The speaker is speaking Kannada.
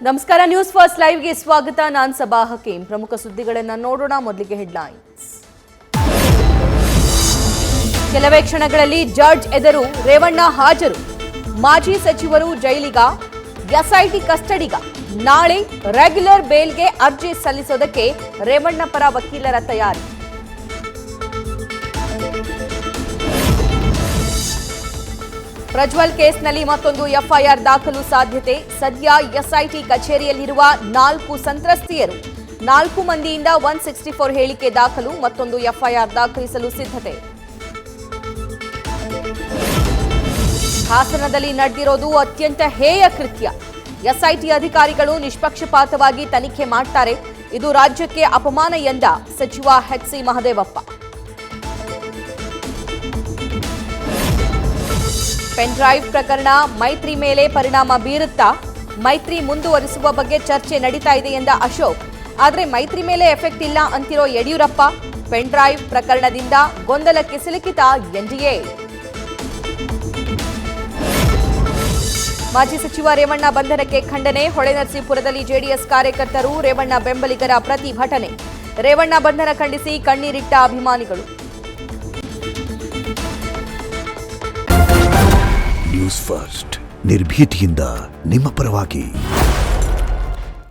ನಮಸ್ಕಾರ ನ್ಯೂಸ್ ಫಸ್ಟ್ ಲೈವ್ಗೆ ಸ್ವಾಗತ. ನಾನು ಸಬಾ ಹಕೀಂ. ಪ್ರಮುಖ ಸುದ್ದಿಗಳನ್ನು ನೋಡೋಣ. ಮೊದಲಿಗೆ ಹೆಡ್ಲೈನ್ಸ್. ಕೆಲವೇ ಕ್ಷಣಗಳಲ್ಲಿ ಜಡ್ಜ್ ಎದುರು ರೇವಣ್ಣ ಹಾಜರು. ಮಾಜಿ ಸಚಿವರು ಜೈಲಿಗ, ಎಸ್ಐಟಿ ಕಸ್ಟಡಿಗ. ನಾಳೆ ರೆಗ್ಯುಲರ್ ಬೇಲ್ಗೆ ಅರ್ಜಿ ಸಲ್ಲಿಸೋದಕ್ಕೆ ರೇವಣ್ಣ ಪರ ವಕೀಲರ ತಯಾರಿ. ಪ್ರಜ್ವಲ್ ಕೇಸ್ನಲ್ಲಿ ಮತ್ತೊಂದು ಎಫ್ಐಆರ್ ದಾಖಲು ಸಾಧ್ಯತೆ. ಸದ್ಯ ಎಸ್ಐಟಿ ಕಚೇರಿಯಲ್ಲಿರುವ 4 ಸಂತ್ರಸ್ತೆಯರು, 4 ಮಂದಿಯಿಂದ 164 ಹೇಳಿಕೆ ದಾಖಲು. ಮತ್ತೊಂದು ಎಫ್ಐಆರ್ ದಾಖಲಿಸಲು ಸಿದ್ಧತೆ. ಹಾಸನದಲ್ಲಿ ನಡೆದಿರೋದು ಅತ್ಯಂತ ಹೇಯ ಕೃತ್ಯ. ಎಸ್ಐಟಿ ಅಧಿಕಾರಿಗಳು ನಿಷ್ಪಕ್ಷಪಾತವಾಗಿ ತನಿಖೆ ಮಾಡ್ತಾರೆ. ಇದು ರಾಜ್ಯಕ್ಕೆ ಅಪಮಾನ ಎಂದ ಸಚಿವ ಎಚ್.ಸಿ. ಮಹದೇವಪ್ಪ. ಪೆನ್ ಡ್ರೈವ್ ಪ್ರಕರಣ ಮೈತ್ರಿ ಮೇಲೆ ಪರಿಣಾಮ ಬೀರುತ್ತಾ? ಮೈತ್ರಿ ಮುಂದುವರಿಸುವ ಬಗ್ಗೆ ಚರ್ಚೆ ನಡೀತಾ ಇದೆ ಎಂದ ಅಶೋಕ್. ಆದರೆ ಮೈತ್ರಿ ಮೇಲೆ ಎಫೆಕ್ಟ್ ಇಲ್ಲ ಅಂತಿರೋ ಯಡಿಯೂರಪ್ಪ. ಪೆನ್ ಡ್ರೈವ್ ಪ್ರಕರಣದಿಂದ ಗೊಂದಲಕ್ಕೆ ಸಿಲುಕಿತ ಎನ್ಡಿಎ. ಮಾಜಿ ಸಚಿವ ರೇವಣ್ಣ ಬಂಧನಕ್ಕೆ ಖಂಡನೆ. ಹೊಳೆನರಸೀಪುರದಲ್ಲಿ ಜೆಡಿಎಸ್ ಕಾರ್ಯಕರ್ತರು, ರೇವಣ್ಣ ಬೆಂಬಲಿಗರ ಪ್ರತಿಭಟನೆ. ರೇವಣ್ಣ ಬಂಧನ ಖಂಡಿಸಿ ಕಣ್ಣೀರಿಟ್ಟ ಅಭಿಮಾನಿಗಳು. ನ್ಯೂಸ್ ಫಸ್ಟ್ ನಿರ್ಭೀತಿಯಿಂದ ನಿಮ್ಮ ಪರವಾಗಿ.